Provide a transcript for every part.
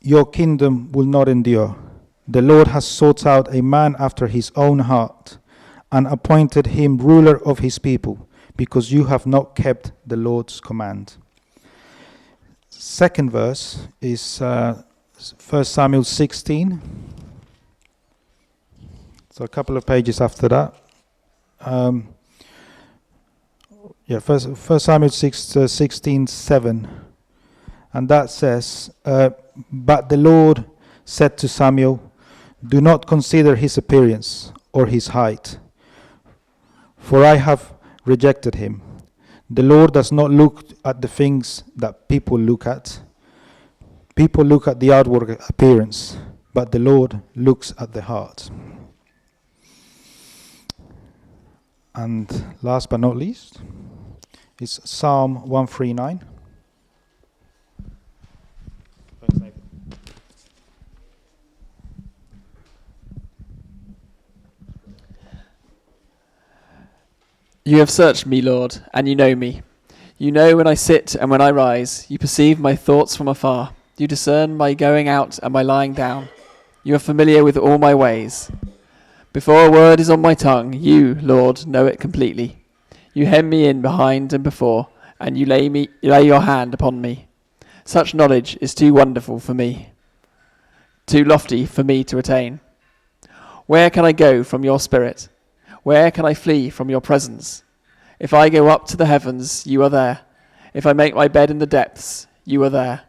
your kingdom will not endure. The Lord has sought out a man after his own heart and appointed him ruler of his people, because you have not kept the Lord's command. Second verse is 1 Samuel 16. So a couple of pages after that. First Samuel 16:7. And that says, but the Lord said to Samuel, do not consider his appearance or his height, for I have rejected him. The Lord does not look at the things that people look at. People look at the outward appearance, but the Lord looks at the heart. And last but not least is Psalm 139. You have searched me, Lord, and you know me. You know when I sit and when I rise. You perceive my thoughts from afar. You discern my going out and my lying down. You are familiar with all my ways. Before a word is on my tongue, you, Lord, know it completely. You hem me in behind and before, and you lay your hand upon me. Such knowledge is too wonderful for me, too lofty for me to attain. Where can I go from your spirit? Where can I flee from your presence? If I go up to the heavens, you are there. If I make my bed in the depths, you are there.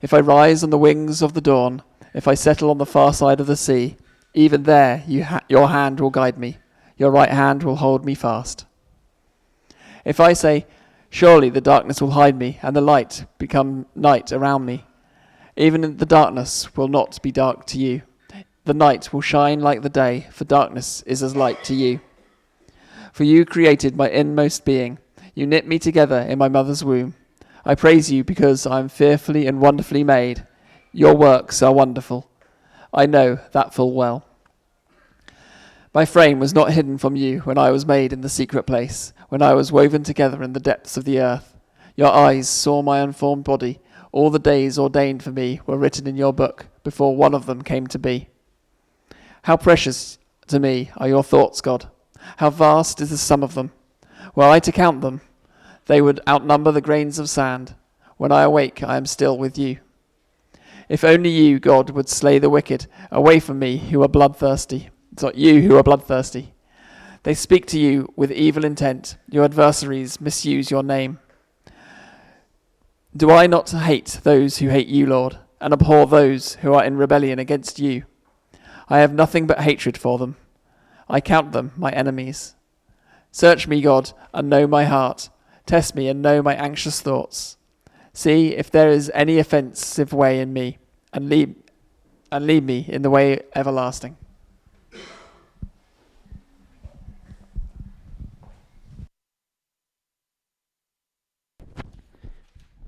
If I rise on the wings of the dawn, if I settle on the far side of the sea, even there your hand will guide me. Your right hand will hold me fast. If I say, surely the darkness will hide me, and the light become night around me, even the darkness will not be dark to you. The night will shine like the day, for darkness is as light to you. For you created my inmost being. You knit me together in my mother's womb. I praise you because I am fearfully and wonderfully made. Your works are wonderful. I know that full well. My frame was not hidden from you when I was made in the secret place, when I was woven together in the depths of the earth. Your eyes saw my unformed body. All the days ordained for me were written in your book before one of them came to be. How precious to me are your thoughts, God. How vast is the sum of them. Were I to count them, they would outnumber the grains of sand. When I awake, I am still with you. If only you, God, would slay the wicked, away from me who are bloodthirsty. It's not you who are bloodthirsty. They speak to you with evil intent. Your adversaries misuse your name. Do I not hate those who hate you, Lord, and abhor those who are in rebellion against you? I have nothing but hatred for them. I count them my enemies. Search me, God, and know my heart. Test me and know my anxious thoughts. See if there is any offensive way in me, and lead me in the way everlasting.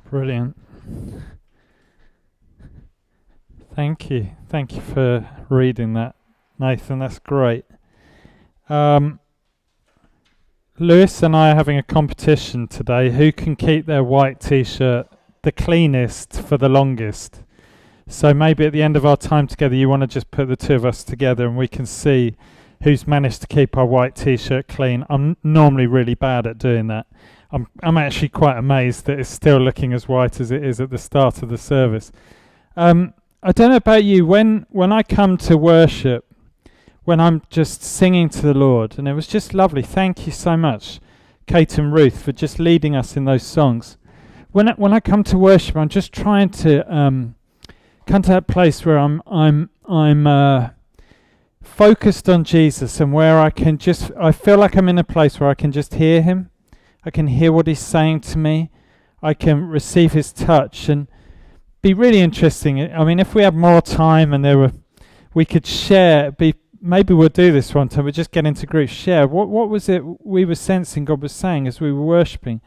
Brilliant. Thank you. Thank you for reading that, Nathan. That's great. Lewis and I are having a competition today. Who can keep their white t-shirt the cleanest for the longest? So maybe at the end of our time together, you want to just put the two of us together and we can see who's managed to keep our white t-shirt clean. I'm normally really bad at doing that. I'm actually quite amazed that it's still looking as white as it is at the start of the service. I don't know about you, when I come to worship, when I'm just singing to the Lord, and it was just lovely. Thank you so much, Kate and Ruth, for just leading us in those songs. When I come to worship, I'm just trying to come to that place where I'm focused on Jesus, and where I feel like I'm in a place where I can just hear him. I can hear what he's saying to me. I can receive his touch, and be really interesting. I mean, if we had more time and we could share. Maybe we'll do this one time. We just get into groups, share. What was it we were sensing God was saying as we were worshipping?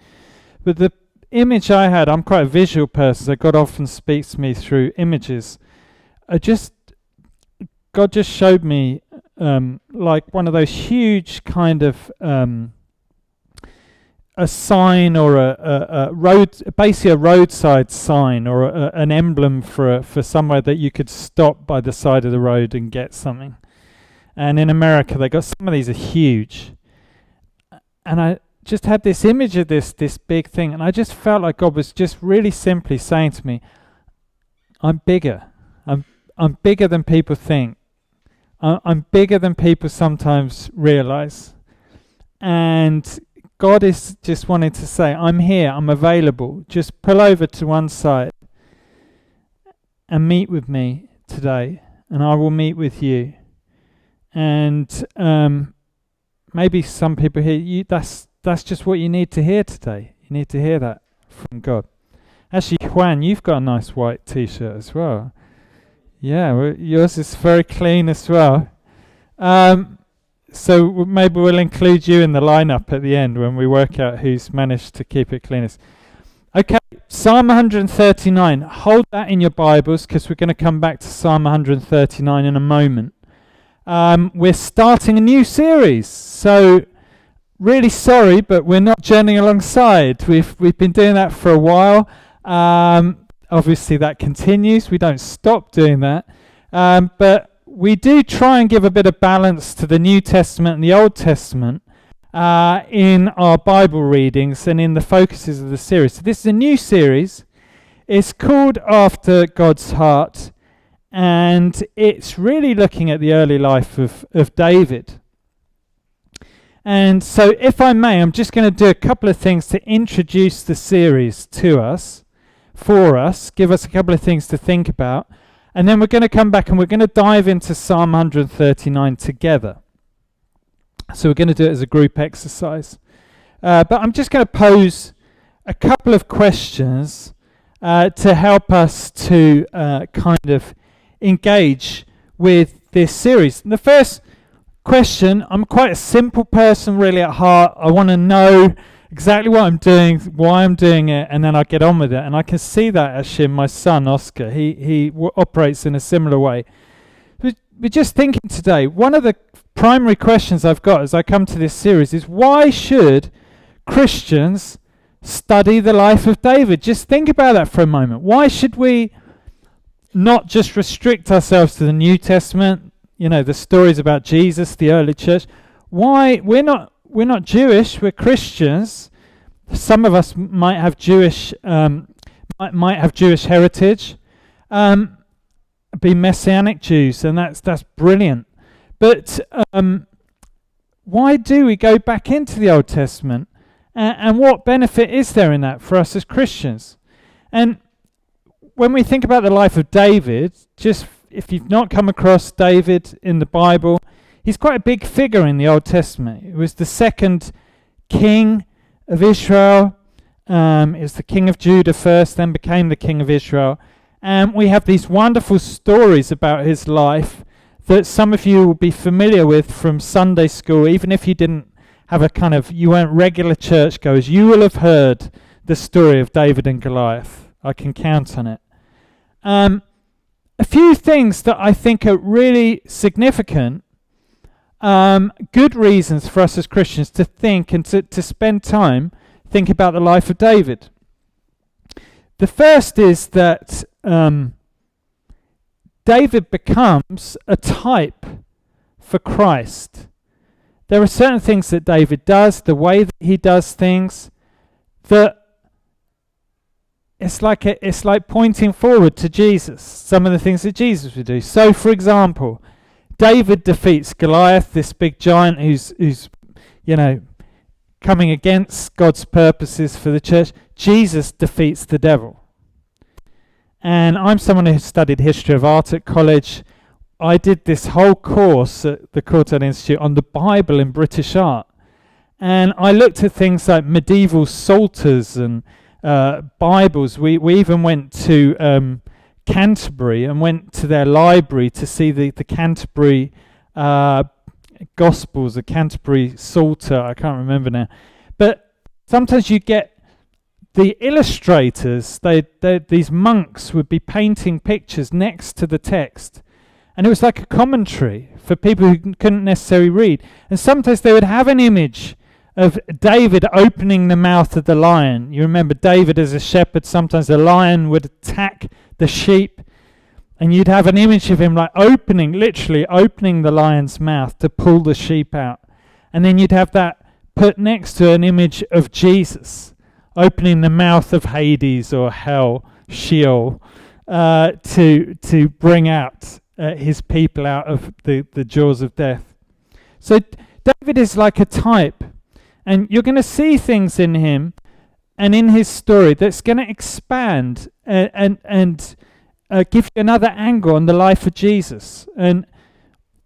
But the image I had, I'm quite a visual person, so God often speaks to me through images. God just showed me like one of those huge kind of a sign or a road, basically a roadside sign or an emblem for somewhere that you could stop by the side of the road and get something. And in America, they got some of these are huge. And I just had this image of this big thing, and I just felt like God was just really simply saying to me, I'm bigger. I'm bigger than people think. I'm bigger than people sometimes realize. And God is just wanting to say, I'm here, I'm available. Just pull over to one side and meet with me today, and I will meet with you. And maybe some people hear that's just what you need to hear today. You need to hear that from God. Actually, Juan, you've got a nice white t-shirt as well. Yeah, well, yours is very clean as well. So maybe we'll include you in the lineup at the end when we work out who's managed to keep it cleanest. Okay, Psalm 139. Hold that in your Bibles because we're going to come back to Psalm 139 in a moment. We're starting a new series, so really sorry, but we're not journeying alongside. We've been doing that for a while. Obviously, that continues. We don't stop doing that, but we do try and give a bit of balance to the New Testament and the Old Testament in our Bible readings and in the focuses of the series. So this is a new series. It's called After God's Heart, and it's really looking at the early life of David. And so if I may, I'm just going to do a couple of things to introduce the series to us, for us, give us a couple of things to think about. And then we're going to come back and we're going to dive into Psalm 139 together. So we're going to do it as a group exercise. But I'm just going to pose a couple of questions to help us to kind of engage with this series. And the first question, I'm quite a simple person really at heart. I want to know exactly what I'm doing, why I'm doing it, and then I get on with it. And I can see that actually in my son, Oscar. He operates in a similar way. We're just thinking today, one of the primary questions I've got as I come to this series is, why should Christians study the life of David? Just think about that for a moment. Why should we not just restrict ourselves to the New Testament, the stories about Jesus, the early church? Why? We're not Jewish, we're Christians. Some of us might have Jewish heritage, be Messianic Jews, and that's brilliant. But why do we go back into the Old Testament? And what benefit is there in that for us as Christians? And when we think about the life of David, just if you've not come across David in the Bible, he's quite a big figure in the Old Testament. He was the second king of Israel. He was the king of Judah first, then became the king of Israel. And we have these wonderful stories about his life that some of you will be familiar with from Sunday school. Even if you didn't have you weren't regular churchgoers, you will have heard the story of David and Goliath. I can count on it. A few things that I think are really significant, good reasons for us as Christians to think and to spend time think about the life of David. The first is that David becomes a type for Christ. There are certain things that David does, the way that he does things, that it's like pointing forward to Jesus, some of the things that Jesus would do. So, for example, David defeats Goliath, this big giant who's coming against God's purposes for the church. Jesus defeats the devil. And I'm someone who studied history of art at college. I did this whole course at the Courtauld Institute on the Bible in British art. And I looked at things like medieval psalters and Bibles. We even went to Canterbury and went to their library to see the Canterbury Gospels, the Canterbury Psalter. I can't remember now. But sometimes you get the illustrators, these monks would be painting pictures next to the text. And it was like a commentary for people who couldn't necessarily read. And sometimes they would have an image of David opening the mouth of the lion. You remember David as a shepherd, sometimes the lion would attack the sheep, and you'd have an image of him like literally opening the lion's mouth to pull the sheep out. And then you'd have that put next to an image of Jesus opening the mouth of Hades or hell, Sheol, to bring out his people out of the jaws of death. So David is like a type, and you're going to see things in him and in his story that's going to expand and give you another angle on the life of Jesus. And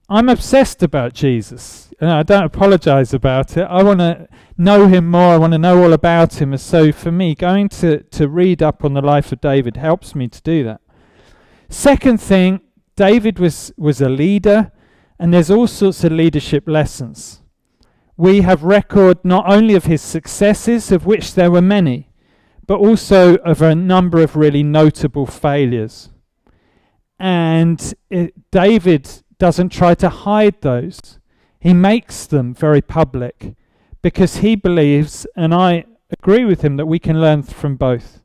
I'm obsessed about Jesus. I don't apologize about it. I want to know him more. I want to know all about him. And so for me, going to read up on the life of David helps me to do that. Second thing, David was a leader, and there's all sorts of leadership lessons. We have record not only of his successes, of which there were many, but also of a number of really notable failures. And David doesn't try to hide those. He makes them very public because he believes, and I agree with him, that we can learn from both.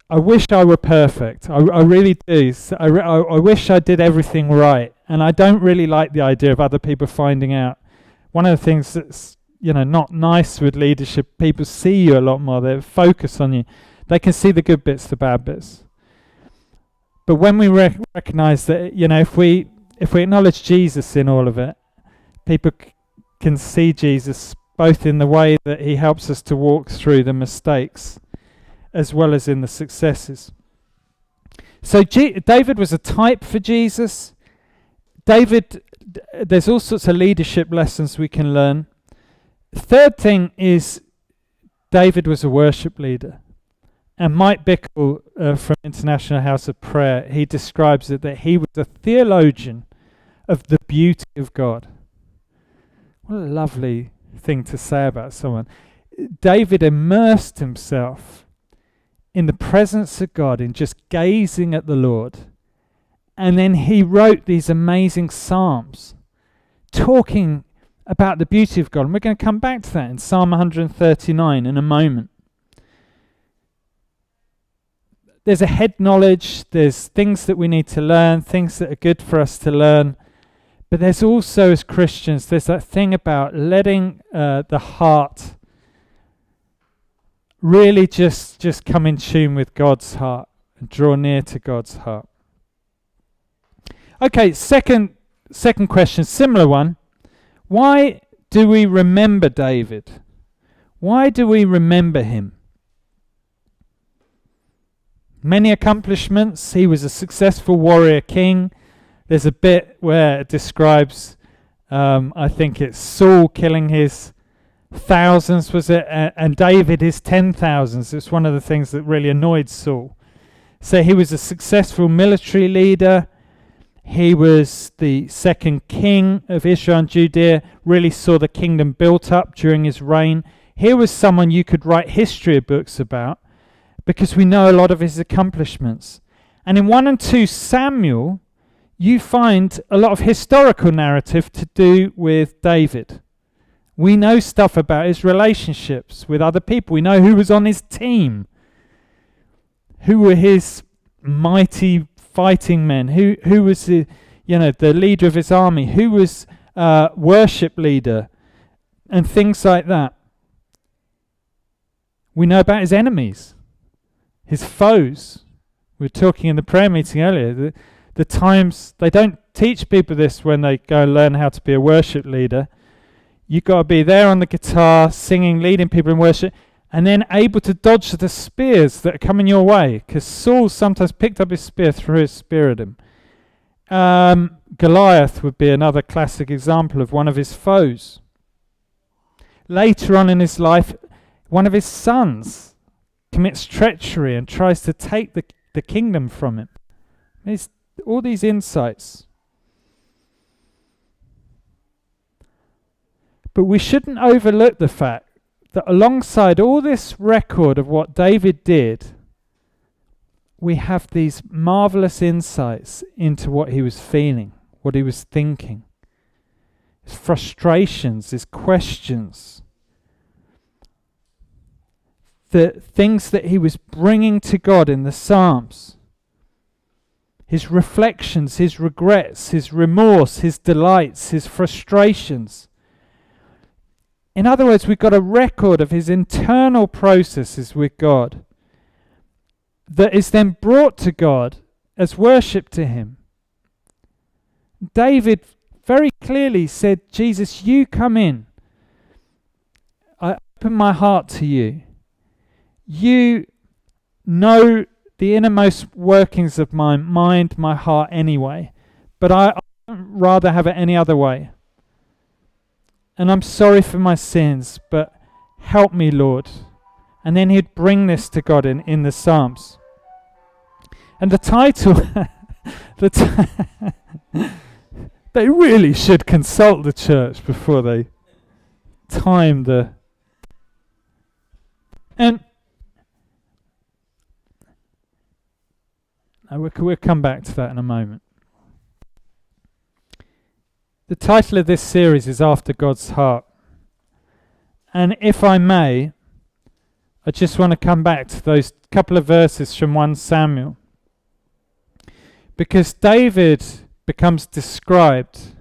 I wish I were perfect. I really do. I wish I did everything right. And I don't really like the idea of other people finding out. One of the things that's not nice with leadership, people see you a lot more. They focus on you. They can see the good bits, the bad bits. But when we recognize that, if we acknowledge Jesus in all of it, people can see Jesus both in the way that he helps us to walk through the mistakes as well as in the successes. So David was a type for Jesus. There's all sorts of leadership lessons we can learn. Third thing is David was a worship leader. And Mike Bickle from International House of Prayer, he describes it that he was a theologian of the beauty of God. What a lovely thing to say about someone. David immersed himself in the presence of God, in just gazing at the Lord. And then he wrote these amazing psalms talking about the beauty of God. And we're going to come back to that in Psalm 139 in a moment. There's a head knowledge, there's things that we need to learn, things that are good for us to learn. But there's also, as Christians, there's that thing about letting the heart really just come in tune with God's heart and draw near to God's heart. Okay, second question, similar one. Why do we remember David? Why do we remember him? Many accomplishments. He was a successful warrior king. There's a bit where it describes, I think it's Saul killing his thousands, was it? And David his 10,000s. It's one of the things that really annoyed Saul. So he was a successful military leader. He was the second king of Israel and Judea, really saw the kingdom built up during his reign. Here was someone you could write history books about, because we know a lot of his accomplishments. And in 1 and 2 Samuel, you find a lot of historical narrative to do with David. We know stuff about his relationships with other people. We know who was on his team, who were his mighty fighting men, who was the leader of his army, who was worship leader, and things like that. We know about his enemies, his foes. We were talking in the prayer meeting earlier, the times they don't teach people this when they go and learn how to be a worship leader. You've got to be there on the guitar, singing, leading people in worship, and then able to dodge the spears that are coming your way, because Saul sometimes picked up his spear, threw his spear at him. Goliath would be another classic example of one of his foes. Later on in his life, one of his sons commits treachery and tries to take the kingdom from him. There's all these insights. But we shouldn't overlook the fact that alongside all this record of what David did, we have these marvelous insights into what he was feeling, what he was thinking. his frustrations, his questions, the things that he was bringing to God in the Psalms, his reflections, his regrets, his remorse, his delights, his frustrations. In other words, we've got a record of his internal processes with God that is then brought to God as worship to him. David very clearly said, Jesus, you come in. I open my heart to you. You know the innermost workings of my mind, my heart anyway, but I'd rather have it any other way. And I'm sorry for my sins, but help me, Lord. And then he'd bring this to God in the Psalms. And the title, they really should consult the church before they time the... And we'll come back to that in a moment. The title of this series is After God's Heart. And if I may, I just want to come back to those couple of verses from 1 Samuel. Because David becomes described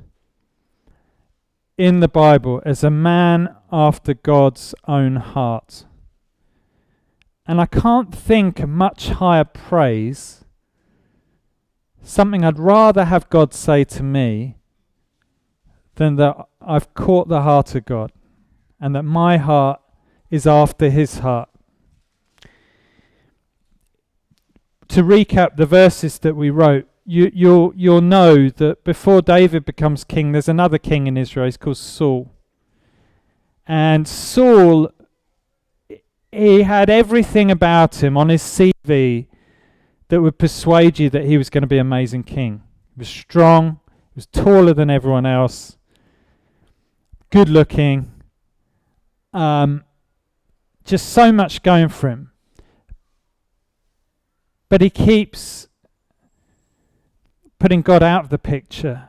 in the Bible as a man after God's own heart. And I can't think of much higher praise, something I'd rather have God say to me, than that I've caught the heart of God and that my heart is after his heart. To recap the verses that we wrote, you'll know that before David becomes king, there's another king in Israel. He's called Saul. And Saul, he had everything about him on his CV that would persuade you that he was going to be an amazing king. He was strong, he was taller than everyone else, good looking, just so much going for him. But he keeps putting God out of the picture,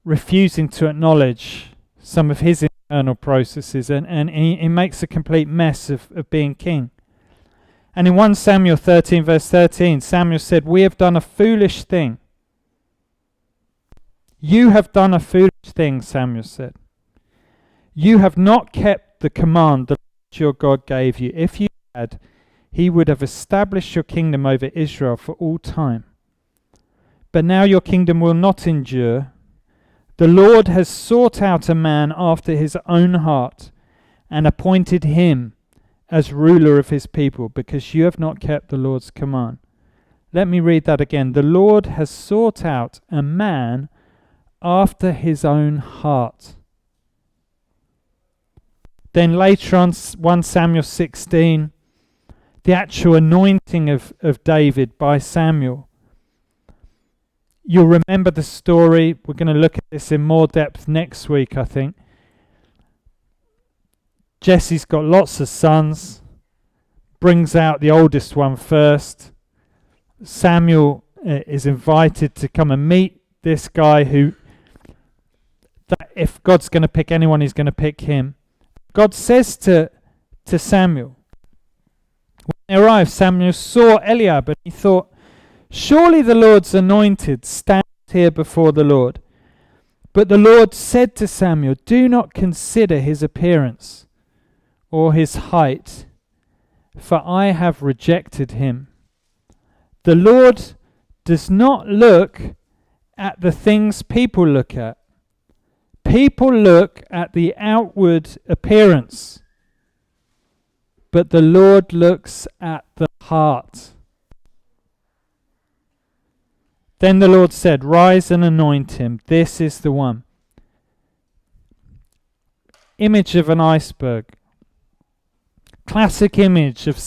refusing to acknowledge some of his internal processes, and he makes a complete mess of being king. And in 1 Samuel 13 verse 13, Samuel said, "We have done a foolish thing." You have done a foolish thing, Samuel said. You have not kept the command that your God gave you. If you had, he would have established your kingdom over Israel for all time. But now your kingdom will not endure. The Lord has sought out a man after his own heart and appointed him as ruler of his people, because you have not kept the Lord's command. Let me read that again. The Lord has sought out a man after his own heart. Then later on, 1 Samuel 16, the actual anointing of David by Samuel. You'll remember the story. We're going to look at this in more depth next week, I think. Jesse's got lots of sons, brings out the oldest one first. Samuel is invited to come and meet this guy who, that if God's going to pick anyone, he's going to pick him. God says to Samuel, when they arrived, Samuel saw Eliab, and he thought, surely the Lord's anointed stands here before the Lord. But the Lord said to Samuel, do not consider his appearance or his height, for I have rejected him. The Lord does not look at the things people look at. People look at the outward appearance, but the Lord looks at the heart. Then the Lord said, rise and anoint him. This is the one. Image of an iceberg. Classic image of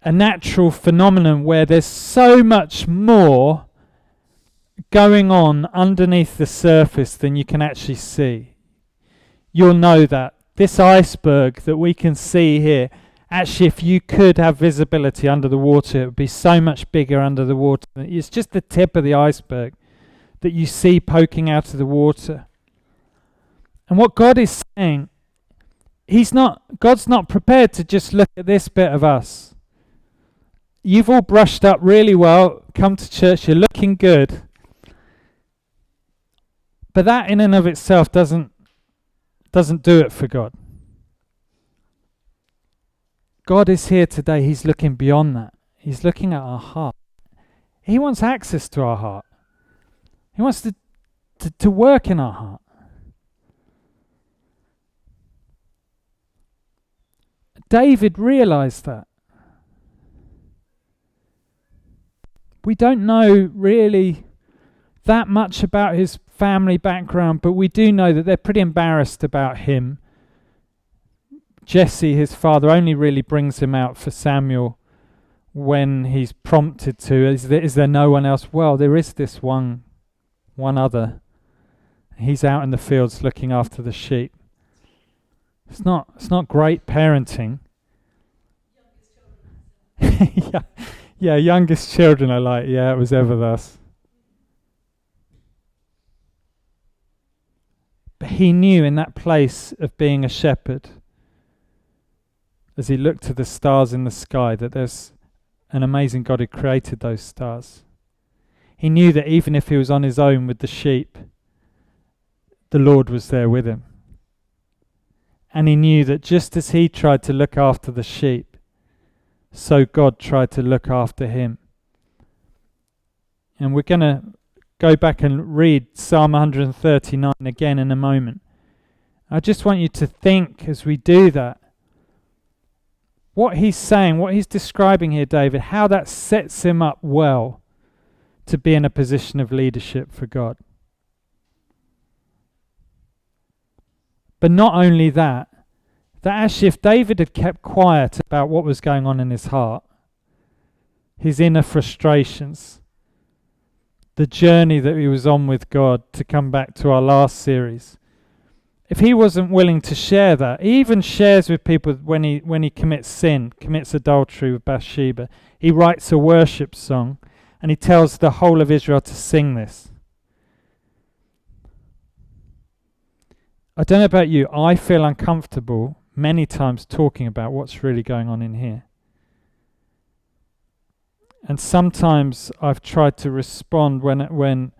a natural phenomenon where there's so much more going on underneath the surface than you can actually see. You'll know that. This iceberg that we can see here, actually if you could have visibility under the water, it would be so much bigger under the water. It's just the tip of the iceberg. that you see poking out of the water. And what God is saying, God's not prepared to just look at this bit of us. You've all brushed up really well, come to church, you're looking good. But that in and of itself doesn't do it for God. God is here today, he's looking beyond that. He's looking at our heart. He wants access to our heart. He wants to work in our heart. David realized that. We don't know really that much about his family background, but we do know that they're pretty embarrassed about him. Jesse, his father, only really brings him out for Samuel when he's prompted to. Is there no one else? Well, there is this one other. He's out in the fields looking after the sheep. It's not great parenting. yeah, youngest children are like, yeah, it was ever thus. But he knew in that place of being a shepherd, as he looked to the stars in the sky, that there's an amazing God who created those stars. He knew that even if he was on his own with the sheep, the Lord was there with him. And he knew that just as he tried to look after the sheep, so God tried to look after him. And we're going to go back and read Psalm 139 again in a moment. I just want you to think as we do that, what he's saying, what he's describing here, David, how that sets him up well to be in a position of leadership for God. But not only that actually if David had kept quiet about what was going on in his heart, his inner frustrations, the journey that he was on with God, to come back to our last series, if he wasn't willing to share that, he even shares with people when he commits sin, commits adultery with Bathsheba, he writes a worship song and he tells the whole of Israel to sing this. I don't know about you, I feel uncomfortable many times talking about what's really going on in here. And sometimes I've tried to respond when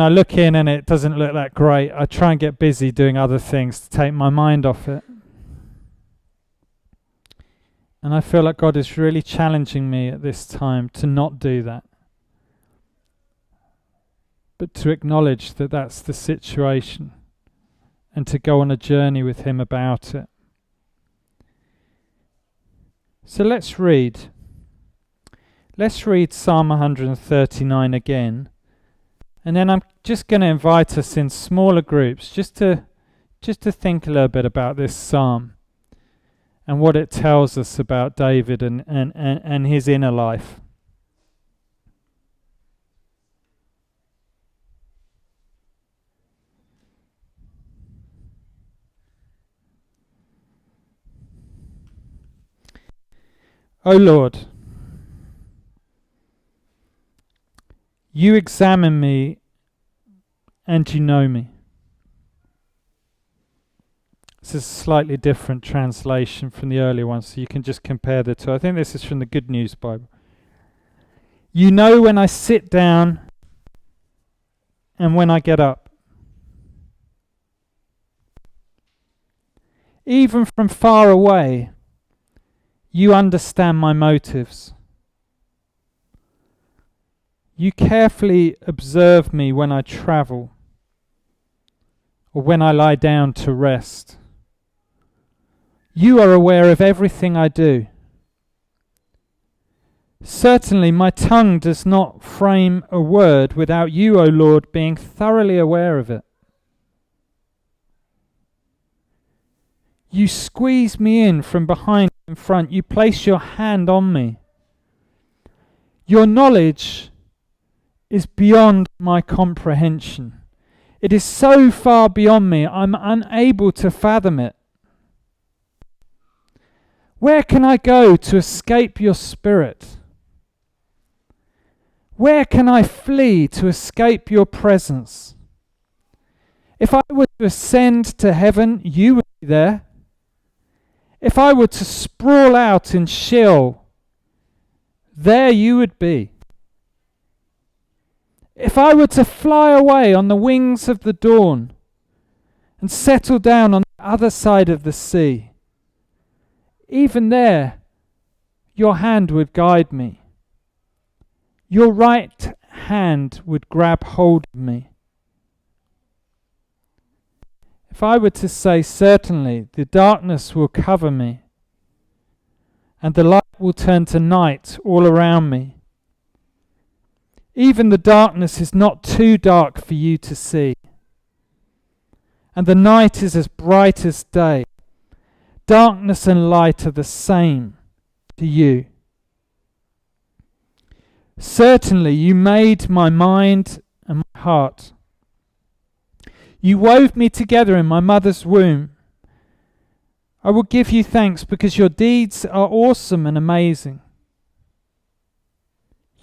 I look in and it doesn't look that great, I try and get busy doing other things to take my mind off it. And I feel like God is really challenging me at this time to not do that, but to acknowledge that that's the situation and to go on a journey with him about it. So let's read. Let's read Psalm 139 again. And then I'm just going to invite us in smaller groups just to think a little bit about this psalm and what it tells us about David and his inner life. O Lord, you examine me and you know me. This is a slightly different translation from the earlier one, so you can just compare the two. I think this is from the Good News Bible. You know when I sit down and when I get up. Even from far away, you understand my motives. You carefully observe me when I travel or when I lie down to rest. You are aware of everything I do. Certainly my tongue does not frame a word without you, O Lord, being thoroughly aware of it. You squeeze me in from behind and front. You place your hand on me. Your knowledge is beyond my comprehension. It is so far beyond me, I'm unable to fathom it. Where can I go to escape your spirit? Where can I flee to escape your presence? If I were to ascend to heaven, you would be there. If I were to sprawl out in Sheol, there you would be. If I were to fly away on the wings of the dawn and settle down on the other side of the sea, even there your hand would guide me. Your right hand would grab hold of me. If I were to say, certainly, the darkness will cover me, and the light will turn to night all around me. Even the darkness is not too dark for you to see, and the night is as bright as day. Darkness and light are the same to you. Certainly, you made my mind and my heart. You wove me together in my mother's womb. I will give you thanks because your deeds are awesome and amazing.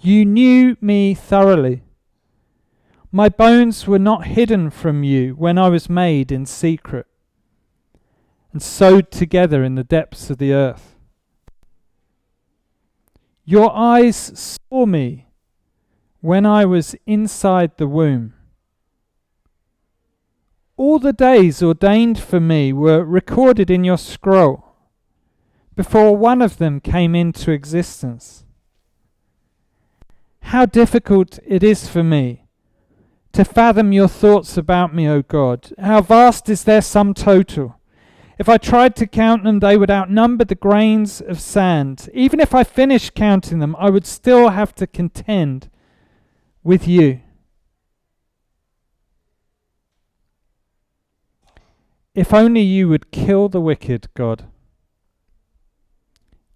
You knew me thoroughly. My bones were not hidden from you when I was made in secret and sewed together in the depths of the earth. Your eyes saw me when I was inside the womb. All the days ordained for me were recorded in your scroll before one of them came into existence. How difficult it is for me to fathom your thoughts about me, O God. How vast is their sum total. If I tried to count them, they would outnumber the grains of sand. Even if I finished counting them, I would still have to contend with you. If only you would kill the wicked, God.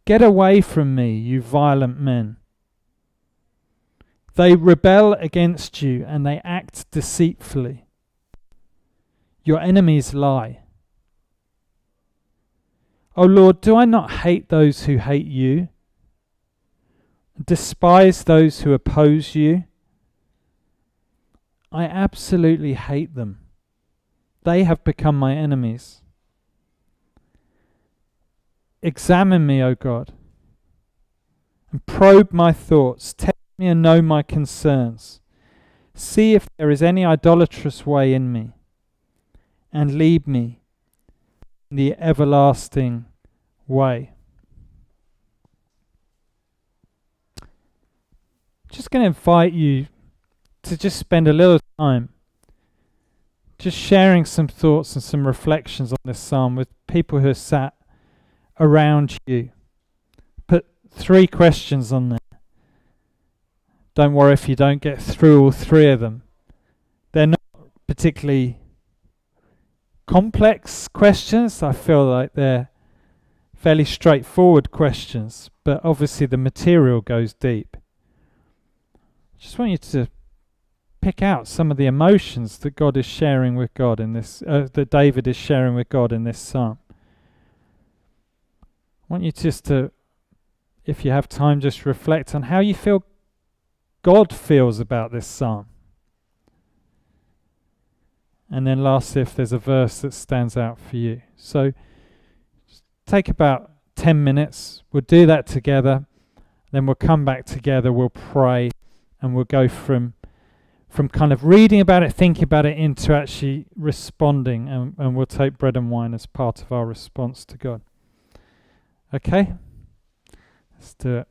Get away from me, you violent men. They rebel against you and they act deceitfully. Your enemies lie. O Lord, do I not hate those who hate you? Despise those who oppose you? I absolutely hate them. They have become my enemies. Examine me, O God, and probe my thoughts. Test me and know my concerns. See if there is any idolatrous way in me, and lead me in the everlasting way. Just going to invite you to just spend a little time just sharing some thoughts and some reflections on this psalm with people who are sat around you. Put 3 questions on there. Don't worry if you don't get through all 3 of them. They're not particularly complex questions. I feel like they're fairly straightforward questions, but obviously the material goes deep. I just want you to pick out some of the emotions that God is sharing with God in this, that David is sharing with God in this psalm. I want you just to, if you have time, just reflect on how you feel God feels about this psalm. And then lastly, if there's a verse that stands out for you. So just take about 10 minutes. We'll do that together. Then we'll come back together, we'll pray, and we'll go from kind of reading about it, thinking about it, into actually responding, and we'll take bread and wine as part of our response to God. Okay? Let's do it.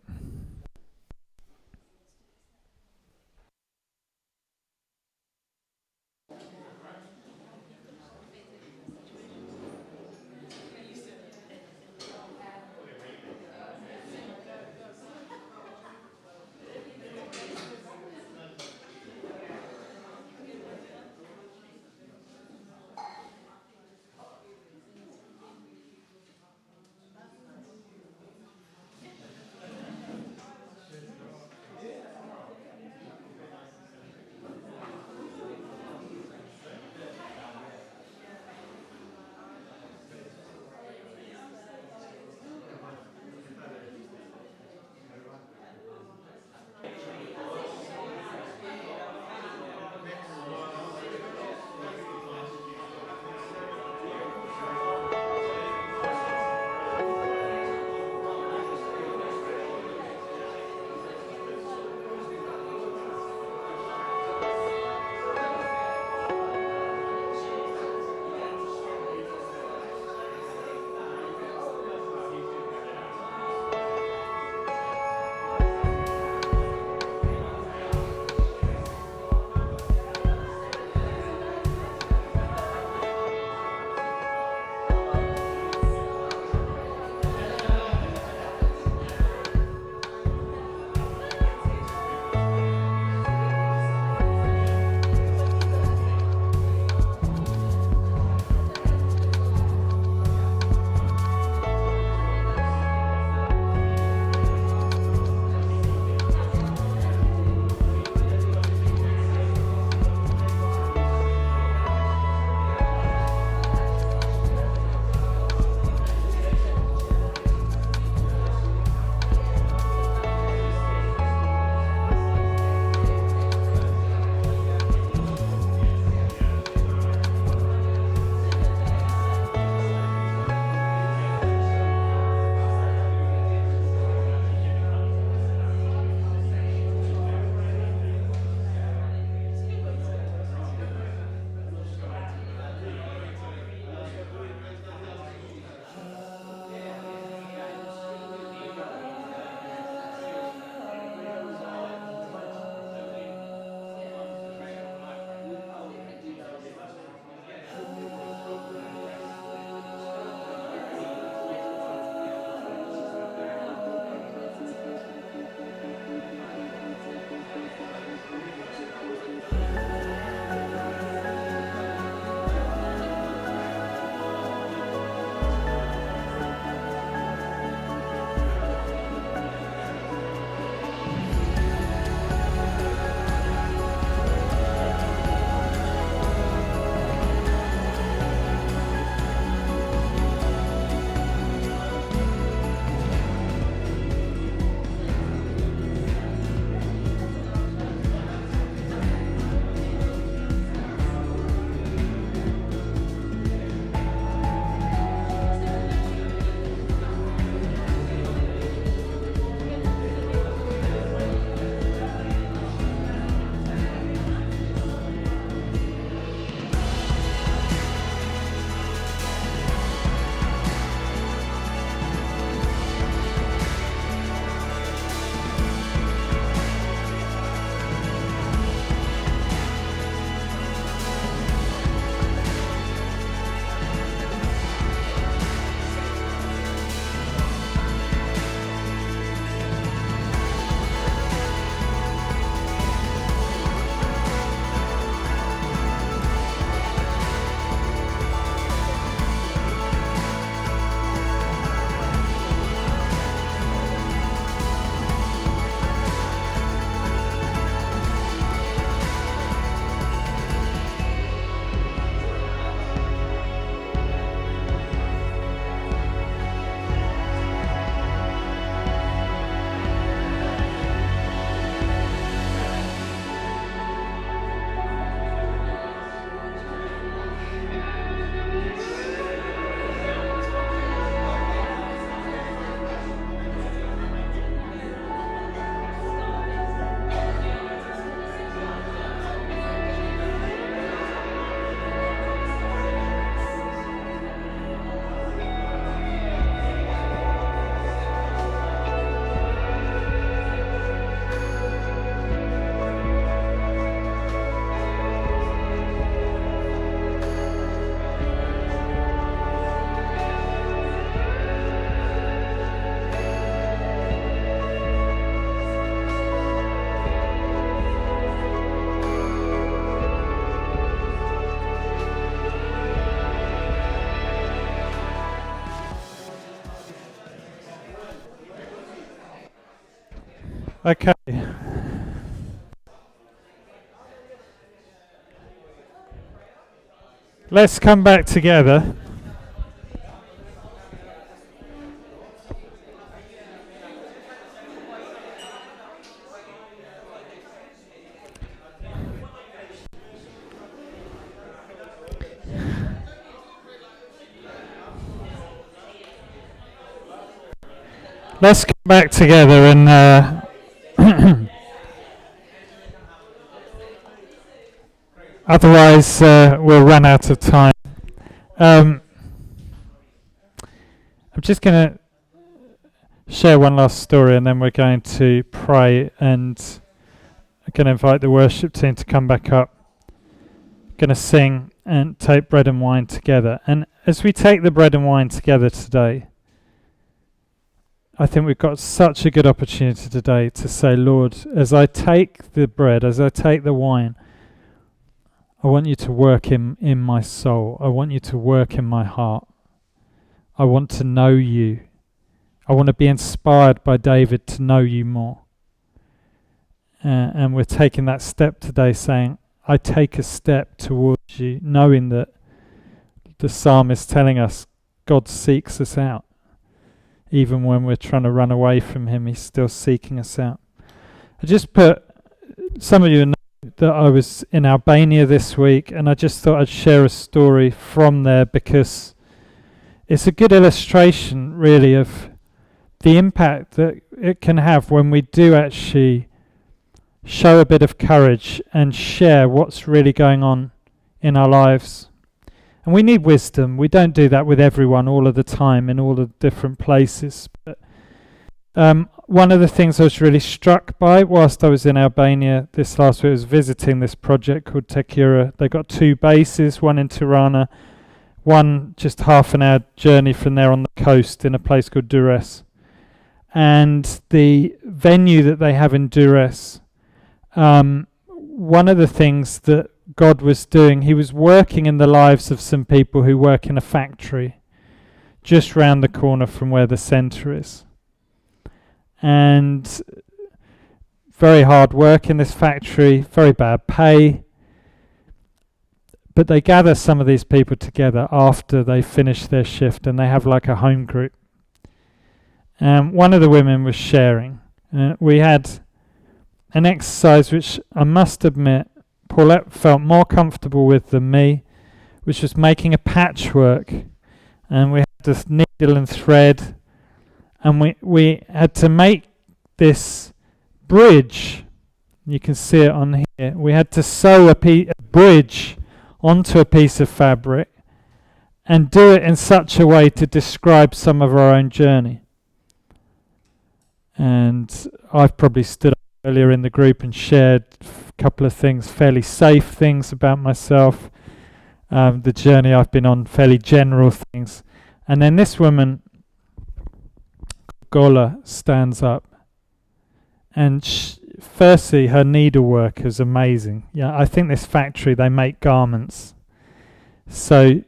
Okay. Let's come back together. Let's come back together and otherwise we'll run out of time. I'm just going to share one last story and then we're going to pray, and I'm going to invite the worship team to come back up. Going to sing and take bread and wine together. And as we take the bread and wine together today, I think we've got such a good opportunity today to say, Lord, as I take the bread, as I take the wine, I want you to work in my soul. I want you to work in my heart. I want to know you. I want to be inspired by David to know you more. And we're taking that step today, saying, I take a step towards you, knowing that the psalm is telling us God seeks us out. Even when we're trying to run away from him, he's still seeking us out. I just put, some of you know that I was in Albania this week, and I just thought I'd share a story from there because it's a good illustration, really, of the impact that it can have when we do actually show a bit of courage and share what's really going on in our lives. And we need wisdom. We don't do that with everyone all of the time in all the different places. But one of the things I was really struck by whilst I was in Albania this last week, I was visiting this project called Tekura. They got 2 bases, one in Tirana, one just half an hour journey from there on the coast in a place called Durrës. And the venue that they have in Durrës, one of the things that God was doing, he was working in the lives of some people who work in a factory just round the corner from where the centre is. And very hard work in this factory, very bad pay. But they gather some of these people together after they finish their shift and they have like a home group. One of the women was sharing. We had an exercise which I must admit Paulette felt more comfortable with than me, which was making a patchwork. And we had this needle and thread, and we had to make this bridge. You can see it on here. We had to sew a bridge onto a piece of fabric and do it in such a way to describe some of our own journey. And I've probably stood up earlier in the group and shared a couple of things, fairly safe things about myself, the journey I've been on, fairly general things. And then this woman, Gola, stands up. And firstly, her needlework is amazing. Yeah, I think this factory, they make garments. So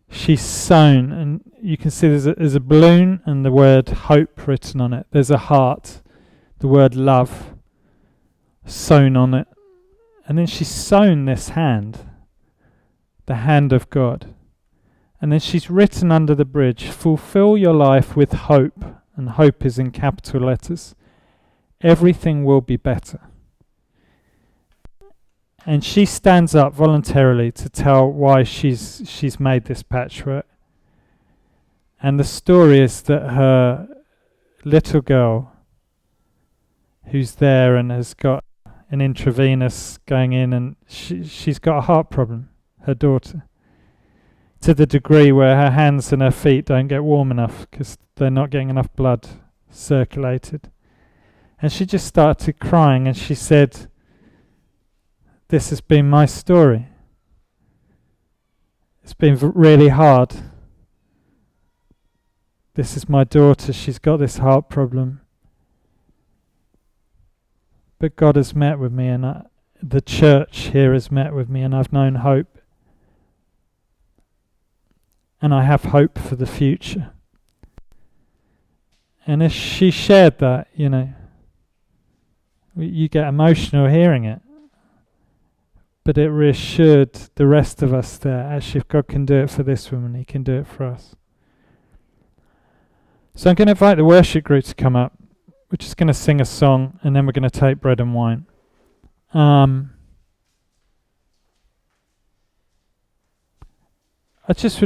she's sewn, and you can see there's a balloon and the word hope written on it. There's a heart, the word love sewn on it. And then she's sewn this hand, the hand of God. And then she's written under the bridge, fulfill your life with hope. And hope is in capital letters. Everything will be better. And she stands up voluntarily to tell why she's made this patchwork. And the story is that her little girl, who's there and has got an intravenous going in, and she's got a heart problem, her daughter, to the degree where her hands and her feet don't get warm enough because they're not getting enough blood circulated. And she just started crying, and she said, this has been my story. It's been really hard. This is my daughter. She's got this heart problem. But God has met with me, and the church here has met with me, and I've known hope. And I have hope for the future. And as she shared that, You get emotional hearing it. But it reassured the rest of us that actually if God can do it for this woman, he can do it for us. So I'm going to invite the worship group to come up. We're just going to sing a song and then we're going to take bread and wine. I just would